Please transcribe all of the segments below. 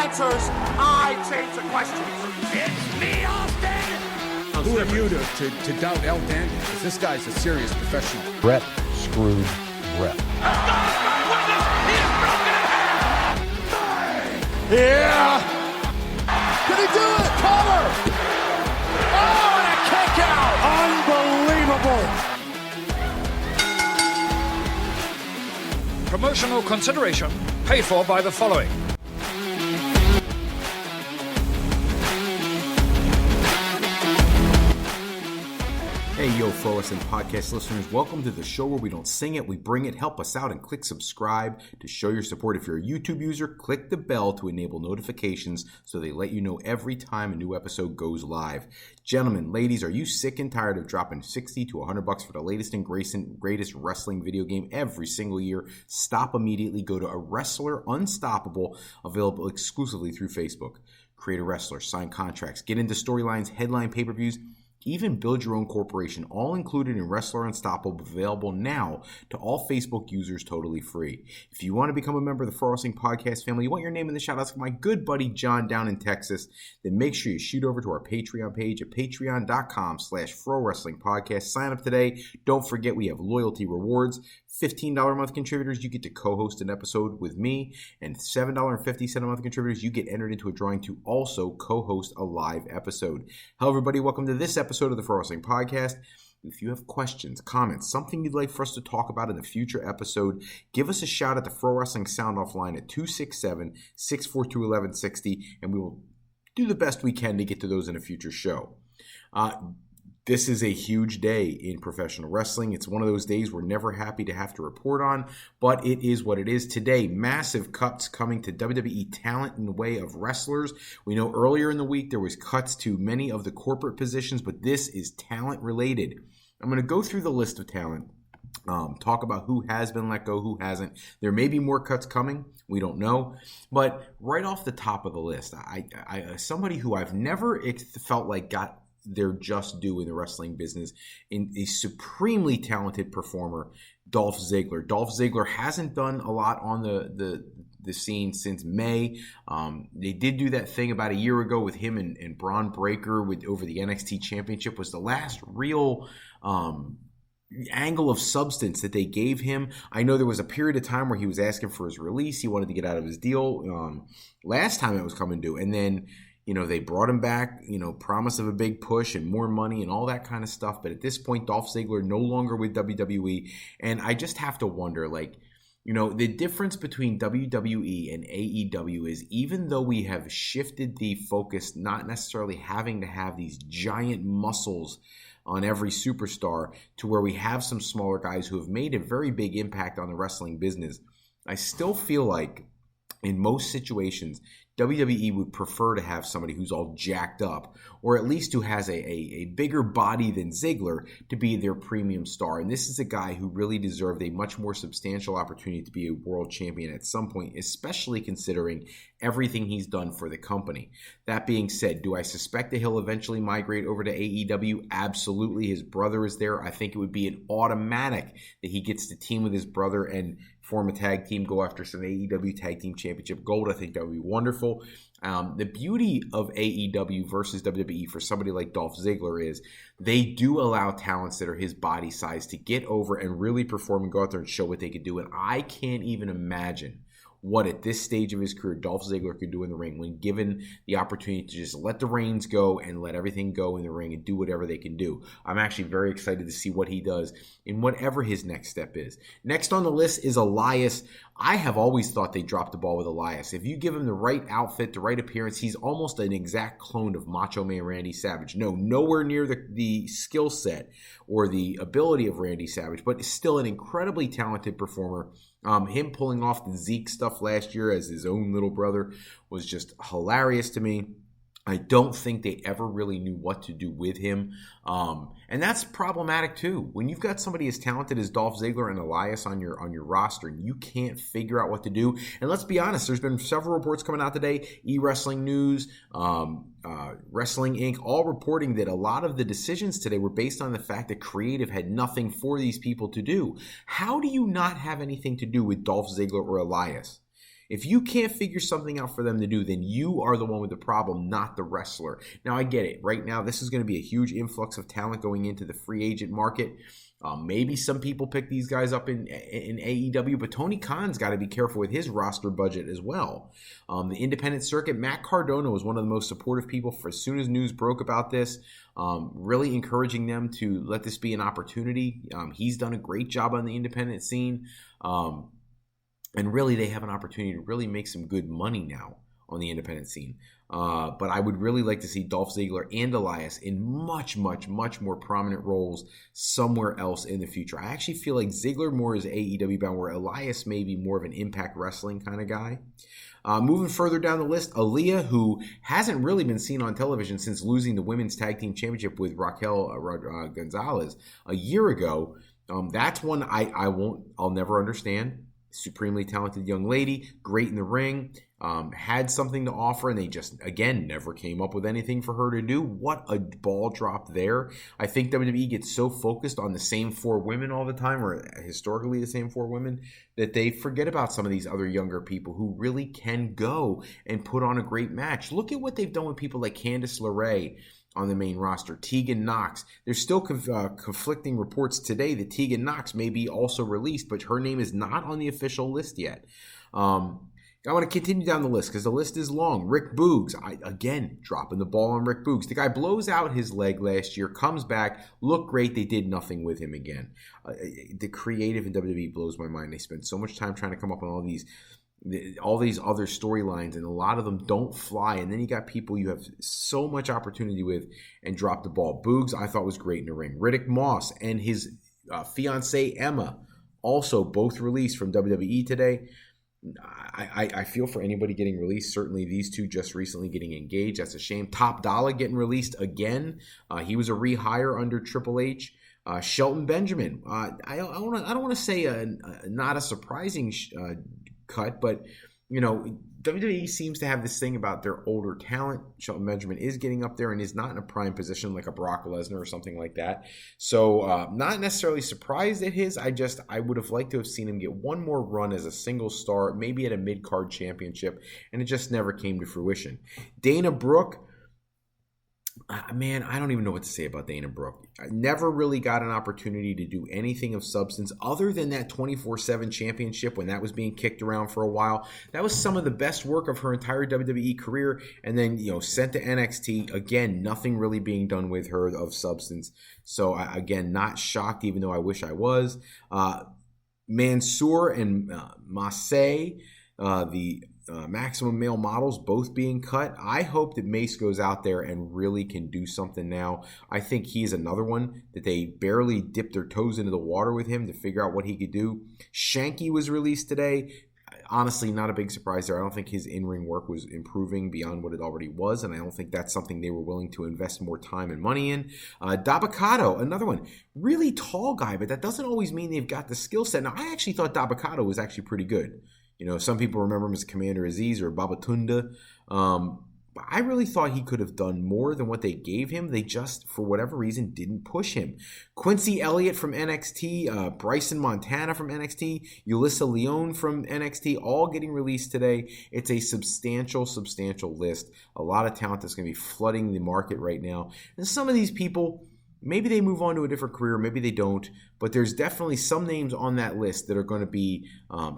answers, I change the questions. It's me, Austin! Who are you to doubt El Dandy? Because this guy's a serious professional. Brett screwed Brett. Yeah! Did he do it? Cover! Oh, and a kick out! Unbelievable! Promotional consideration paid for by the following. Hey, yo, Pro Wrestling Podcast listeners, welcome to the show where we don't sing it, we bring it. Help us out and click subscribe to show your support. If you're a YouTube user, click the bell to enable notifications so they let you know every time a new episode goes live. Gentlemen, ladies, are you sick and tired of dropping $60 to $100 for the latest and greatest wrestling video game every single year? Stop immediately. Go to A Wrestler Unstoppable, available exclusively through Facebook. Create a wrestler, sign contracts, get into storylines, headline pay-per-views, even build your own corporation, all included in Wrestler Unstoppable, available now to all Facebook users totally free. If you want to become a member of the Pro Wrestling Podcast family, you want your name in the shout-outs like my good buddy John down in Texas, then make sure you shoot over to our Patreon page at patreon.com/ProWrestlingPodcast. Sign up today. Don't forget we have loyalty rewards. $15 a month contributors, you get to co-host an episode with me, and $7.50 a month contributors, you get entered into a drawing to also co-host a live episode. Hello, everybody. Welcome to this episode of the Pro Wrestling Podcast. If you have questions, comments, something you'd like for us to talk about in a future episode, give us a shout at the Pro Wrestling Sound Off line at 267-642-1160, and we will do the best we can to get to those in a future show. This is a huge day in professional wrestling. It's one of those days we're never happy to have to report on, but it is what it is. Today, massive cuts coming to WWE talent in the way of wrestlers. We know earlier in the week there was cuts to many of the corporate positions, but this is talent related. I'm going to go through the list of talent. Talk about who has been let go, who hasn't. There may be more cuts coming. We don't know. But right off the top of the list, I somebody who I've never felt like got their just due in the wrestling business, in a supremely talented performer, Dolph Ziggler. Dolph Ziggler hasn't done a lot on the scene since May. They did do that thing about a year ago with him and Braun Breaker over the NXT Championship. Was the last real angle of substance that they gave him. I know there was a period of time where he was asking for his release. He wanted to get out of his deal last time it was coming due, and then they brought him back, promise of a big push and more money and all that kind of stuff. But at this point, Dolph Ziggler no longer with WWE. And I just have to wonder, the difference between WWE and AEW is, even though we have shifted the focus, not necessarily having to have these giant muscles on every superstar, to where we have some smaller guys who have made a very big impact on the wrestling business, I still feel like in most situations, WWE would prefer to have somebody who's all jacked up, or at least who has a bigger body than Ziggler, to be their premium star. And this is a guy who really deserved a much more substantial opportunity to be a world champion at some point, especially considering everything he's done for the company. That being said, do I suspect that he'll eventually migrate over to AEW? Absolutely. His brother is there. I think it would be an automatic that he gets to team with his brother and form a tag team, go after some AEW Tag Team Championship gold. I think that would be wonderful. The beauty of AEW versus WWE for somebody like Dolph Ziggler is they do allow talents that are his body size to get over and really perform and go out there and show what they could do. And I can't even imagine what at this stage of his career Dolph Ziggler could do in the ring when given the opportunity to just let the reins go and let everything go in the ring and do whatever they can do. I'm actually very excited to see what he does in whatever his next step is. Next on the list is Elias. I have always thought they dropped the ball with Elias. If you give him the right outfit, the right appearance, he's almost an exact clone of Macho Man Randy Savage. No, nowhere near the skill set or the ability of Randy Savage, but still an incredibly talented performer. Him pulling off the Zeke stuff last year as his own little brother was just hilarious to me. I don't think they ever really knew what to do with him. And that's problematic too. When you've got somebody as talented as Dolph Ziggler and Elias on your roster and you can't figure out what to do. And let's be honest, there's been several reports coming out today, eWrestling News, Wrestling Inc., all reporting that a lot of the decisions today were based on the fact that creative had nothing for these people to do. How do you not have anything to do with Dolph Ziggler or Elias? If you can't figure something out for them to do, then you are the one with the problem, not the wrestler. Now, I get it. Right now, this is going to be a huge influx of talent going into the free agent market. Maybe some people pick these guys up in AEW, but Tony Khan's got to be careful with his roster budget as well. The independent circuit, Matt Cardona was one of the most supportive people for as soon as news broke about this, really encouraging them to let this be an opportunity. He's done a great job on the independent scene. And really, they have an opportunity to really make some good money now on the independent scene. But I would really like to see Dolph Ziggler and Elias in much, much, much more prominent roles somewhere else in the future. I actually feel like Ziggler more is AEW bound, where Elias may be more of an Impact Wrestling kind of guy. Moving further down the list, Aaliyah, who hasn't really been seen on television since losing the Women's Tag Team Championship with Raquel Gonzalez a year ago. That's one I'll never understand. Supremely talented young lady, great in the ring, had something to offer, and they just, again, never came up with anything for her to do. What a ball drop there. I think WWE gets so focused on the same 4 women all the time, or historically the same 4 women, that they forget about some of these other younger people who really can go and put on a great match. Look at what they've done with people like Candice LeRae on the main roster. Tegan Knox. There's still conflicting reports today that Tegan Knox may be also released, but her name is not on the official list yet. I want to continue down the list because the list is long. Rick Boogs, again, dropping the ball on Rick Boogs. The guy blows out his leg last year, comes back, looked great. They did nothing with him again. The creative in WWE blows my mind. They spend so much time trying to come up with all these other storylines, and a lot of them don't fly. And then you got people you have so much opportunity with and drop the ball. Boogs, I thought, was great in the ring. Riddick Moss and his fiancée Emma, also both released from WWE today. I feel for anybody getting released. Certainly these two just recently getting engaged. That's a shame. Top Dollar getting released again. He was a rehire under Triple H. Shelton Benjamin. I don't want to say not a surprising cut, but WWE seems to have this thing about their older talent. Shelton Benjamin is getting up there and is not in a prime position like a Brock Lesnar or something like that. So not necessarily surprised at his. I would have liked to have seen him get one more run as a single star, maybe at a mid-card championship, and it just never came to fruition. Dana Brooke. Man, I don't even know what to say about Dana Brooke. I never really got an opportunity to do anything of substance other than that 24/7 championship when that was being kicked around for a while. That was some of the best work of her entire WWE career. And then, sent to NXT. Again, nothing really being done with her of substance. So, again, not shocked, even though I wish I was. Mansoor and Massey, the Maximum Male Models, both being cut. I hope that Mace goes out there and really can do something now. I think he's another one that they barely dipped their toes into the water with him to figure out what he could do. Shanky was released today. Honestly, not a big surprise there. I don't think his in-ring work was improving beyond what it already was, and I don't think that's something they were willing to invest more time and money in. Dabakato, another one. Really tall guy, but that doesn't always mean they've got the skill set. Now, I actually thought Dabakato was actually pretty good. Some people remember him as Commander Aziz or Babatunda. I really thought he could have done more than what they gave him. They just, for whatever reason, didn't push him. Quincy Elliott from NXT, Bryson Montana from NXT, Ulyssa Leone from NXT, all getting released today. It's a substantial list. A lot of talent that's going to be flooding the market right now. And some of these people, maybe they move on to a different career, maybe they don't, but there's definitely some names on that list that are going to be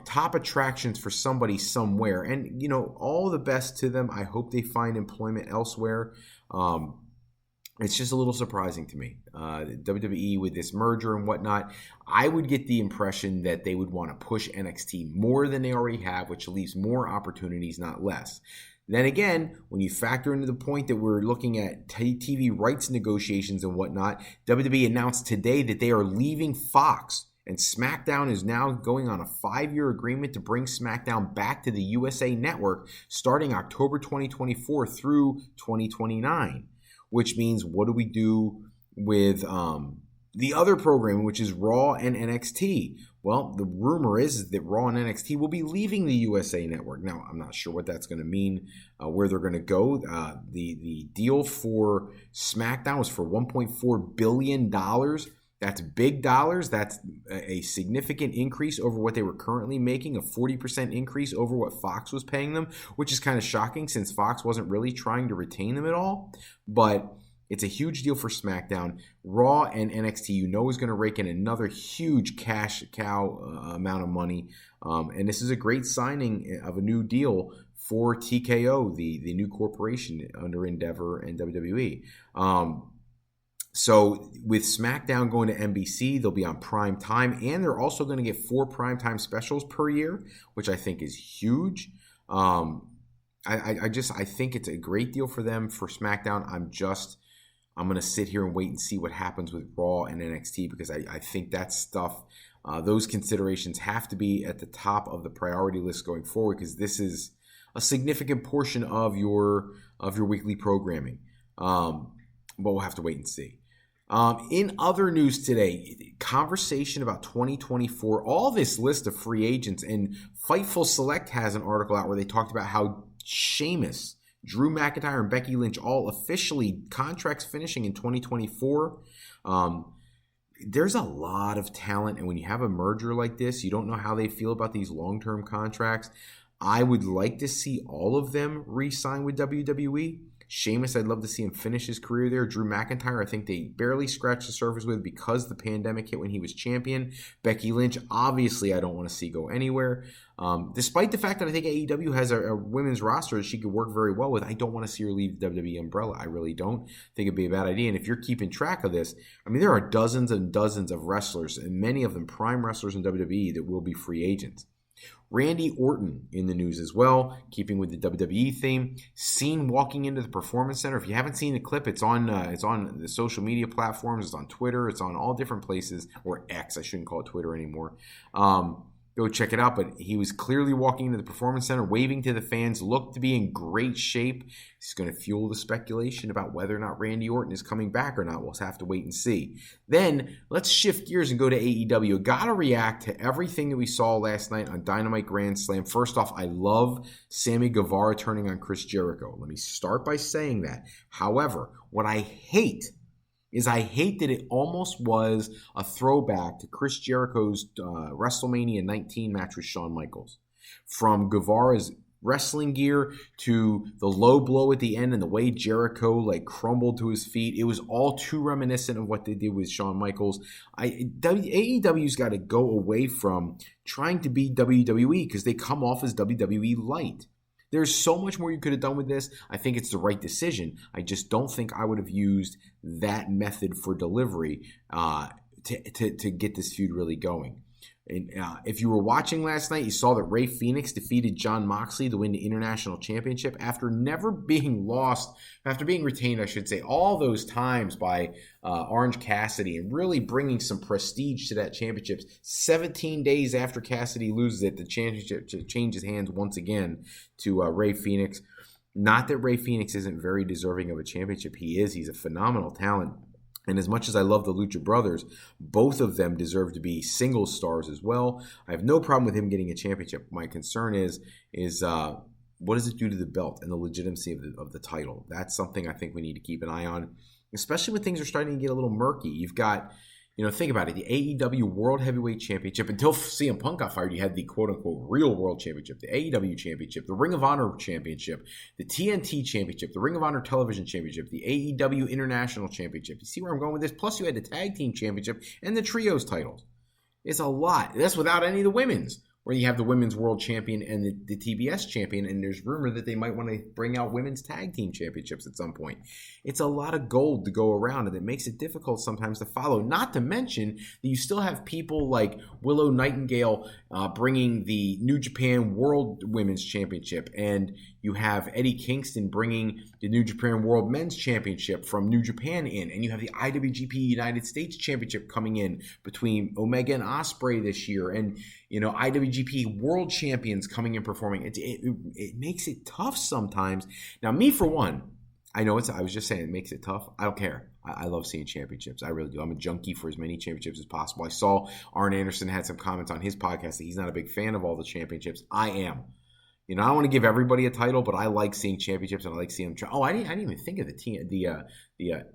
top attractions for somebody somewhere. And, all the best to them. I hope they find employment elsewhere. It's just a little surprising to me. WWE with this merger and whatnot, I would get the impression that they would want to push NXT more than they already have, which leaves more opportunities, not less. Then again, when you factor into the point that we're looking at TV rights negotiations and whatnot, WWE announced today that they are leaving Fox, and SmackDown is now going on a 5-year agreement to bring SmackDown back to the USA Network starting October 2024 through 2029, which means what do we do with the other programming, which is Raw and NXT? Well, the rumor is that Raw and NXT will be leaving the USA Network. Now, I'm not sure what that's going to mean, where they're going to go. The deal for SmackDown was for $1.4 billion. That's big dollars. That's a significant increase over what they were currently making, a 40% increase over what Fox was paying them, which is kind of shocking since Fox wasn't really trying to retain them at all. But it's a huge deal for SmackDown. Raw and NXT, is going to rake in another huge cash cow amount of money. And this is a great signing of a new deal for TKO, the new corporation under Endeavor and WWE. So with SmackDown going to NBC, they'll be on prime time, and they're also going to get 4 primetime specials per year, which I think is huge. I think it's a great deal for them for SmackDown. I'm going to sit here and wait and see what happens with Raw and NXT, because I think that stuff, those considerations have to be at the top of the priority list going forward, because this is a significant portion of your weekly programming. But we'll have to wait and see. In other news today, conversation about 2024, all this list of free agents, and Fightful Select has an article out where they talked about how Sheamus, Drew McIntyre, and Becky Lynch all officially contracts finishing in 2024. There's a lot of talent, and when you have a merger like this, you don't know how they feel about these long-term contracts. I would like to see all of them re-sign with WWE. Sheamus, I'd love to see him finish his career there. Drew McIntyre, I think they barely scratched the surface with because the pandemic hit when he was champion. Becky Lynch, obviously, I don't want to see go anywhere. Despite the fact that I think AEW has a women's roster that she could work very well with, I don't want to see her leave the WWE umbrella. I really don't think it'd be a bad idea. And if you're keeping track of this, I mean, there are dozens and dozens of wrestlers, and many of them prime wrestlers in WWE, that will be free agents. Randy Orton in the news as well, keeping with the WWE theme, seen walking into the Performance Center. If you haven't seen the clip, it's on the social media platforms, it's on Twitter, it's on all different places, or X, I shouldn't call it Twitter anymore. Go check it out. But he was clearly walking into the Performance Center, waving to the fans, looked to be in great shape. He's going to fuel the speculation about whether or not Randy Orton is coming back or not. We'll have to wait and see. Then let's shift gears and go to AEW. Got to react to everything that we saw last night on Dynamite Grand Slam. First off, I love Sammy Guevara turning on Chris Jericho. Let me start by saying that. However, what I hate that it almost was a throwback to Chris Jericho's WrestleMania 19 match with Shawn Michaels. From Guevara's wrestling gear to the low blow at the end and the way Jericho crumbled to his feet, it was all too reminiscent of what they did with Shawn Michaels. AEW's got to go away from trying to be WWE, because they come off as WWE light. There's so much more you could have done with this. I think it's the right decision. I just don't think I would have used that method for delivery to get this feud really going. And if you were watching last night, you saw that Rey Fenix defeated Jon Moxley to win the International Championship after being retained, I should say, all those times by Orange Cassidy, and really bringing some prestige to that championship. 17 days after Cassidy loses it, the championship changes hands once again to Rey Fenix. Not that Rey Fenix isn't very deserving of a championship. He is. He's a phenomenal talent. And as much as I love the Lucha Brothers, both of them deserve to be singles stars as well. I have no problem with him getting a championship. My concern is what does it do to the belt and the legitimacy of the title? That's something I think we need to keep an eye on, especially when things are starting to get a little murky. You've got, think about it, the AEW World Heavyweight Championship. Until CM Punk got fired, you had the quote-unquote real World Championship, the AEW Championship, the Ring of Honor Championship, the TNT Championship, the Ring of Honor Television Championship, the AEW International Championship. You see where I'm going with this? Plus, you had the Tag Team Championship and the Trios titles. It's a lot. That's without any of the women's, where you have the Women's World Champion and the TBS Champion, and there's rumor that they might want to bring out Women's Tag Team Championships at some point. It's a lot of gold to go around, and it makes it difficult sometimes to follow. Not to mention that you still have people like Willow Nightingale bringing the New Japan World Women's Championship, and you have Eddie Kingston bringing the New Japan World Men's Championship from New Japan in, and you have the IWGP United States Championship coming in between Omega and Ospreay this year, and IWGP World Champions coming and performing. It makes it tough sometimes. Now, me for one, I was just saying it makes it tough. I don't care. I love seeing championships. I really do. I'm a junkie for as many championships as possible. I saw Arn Anderson had some comments on his podcast that he's not a big fan of all the championships. I am. I don't want to give everybody a title, but I like seeing championships, and I like seeing them. I didn't even think of the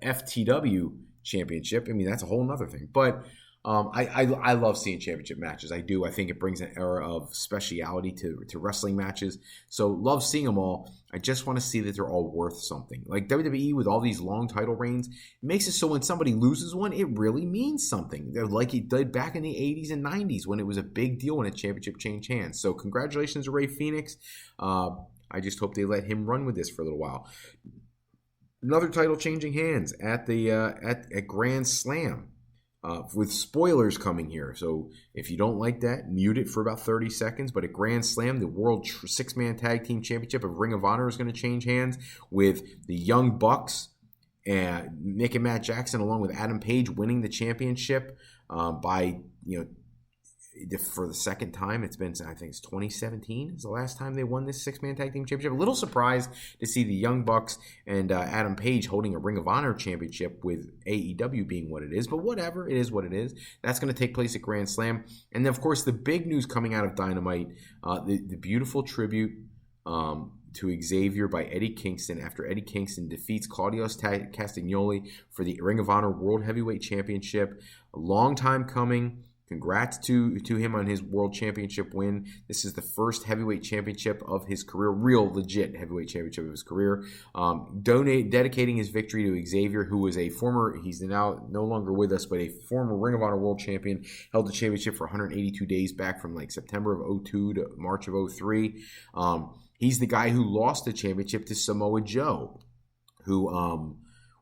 FTW championship. I mean, that's a whole nother thing. But I love seeing championship matches. I do. I think it brings an era of speciality to wrestling matches. So love seeing them all. I just want to see that they're all worth something. Like WWE with all these long title reigns, it makes it so when somebody loses one, it really means something. They're like it did back in the 80s and 90s when it was a big deal when a championship changed hands. So congratulations to Rey Fenix. I just hope they let him run with this for a little while. Another title changing hands at the at Grand Slam. With spoilers coming here. So if you don't like that, mute it for about 30 seconds. But at Grand Slam, the World Six-Man Tag Team Championship of Ring of Honor is going to change hands with the Young Bucks and Nick and Matt Jackson, along with Adam Page, winning the championship by, for the second time. It's been, I think it's 2017 is the last time they won this six-man tag team championship. A little surprised to see the Young Bucks and Adam Page holding a Ring of Honor championship with AEW being what it is, but whatever, it is what it is. That's going to take place at Grand Slam. And then, of course, the big news coming out of Dynamite, the beautiful tribute to Xavier by Eddie Kingston after Eddie Kingston defeats Claudio Castagnoli for the Ring of Honor World Heavyweight Championship. A long time coming. Congrats to him on his world championship win. This is the first heavyweight championship of his career, real legit heavyweight championship of his career. Dedicating his victory to Xavier, who was he's now no longer with us, but a former Ring of Honor world champion, held the championship for 182 days back from like September of 2002 to March of 2003. He's the guy who lost the championship to Samoa Joe, who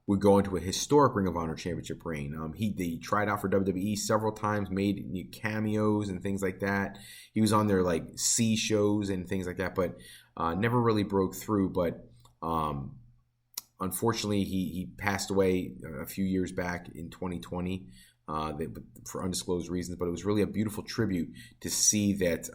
would go into a historic Ring of Honor championship reign. He tried out for WWE several times, made cameos and things like that. He was on their like C shows and things like that, but never really broke through. But unfortunately, he passed away a few years back in 2020 for undisclosed reasons. But it was really a beautiful tribute to see that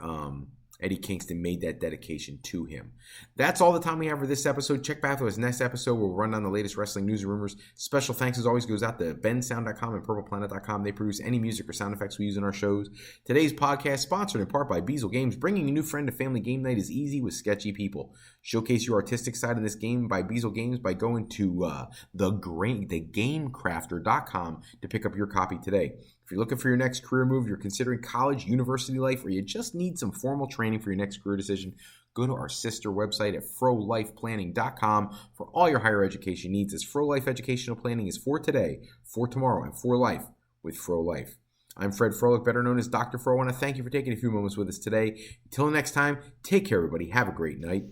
Eddie Kingston made that dedication to him. That's all the time we have for this episode. Check back for his next episode. We'll run down the latest wrestling news and rumors. Special thanks, as always, goes out to bensound.com and purpleplanet.com. They produce any music or sound effects we use in our shows. Today's podcast, sponsored in part by Beazle Games. Bringing a new friend to family game night is easy with sketchy people. Showcase your artistic side in this game by Beazle Games by going to thegamecrafter.com to pick up your copy today. If you're looking for your next career move, you're considering college, university life, or you just need some formal training for your next career decision, go to our sister website at frolifeplanning.com for all your higher education needs, as Fro Life Educational Planning is for today, for tomorrow, and for life with Fro Life. I'm Fred Froelich, better known as Dr. Fro. I want to thank you for taking a few moments with us today. Until next time, take care, everybody. Have a great night.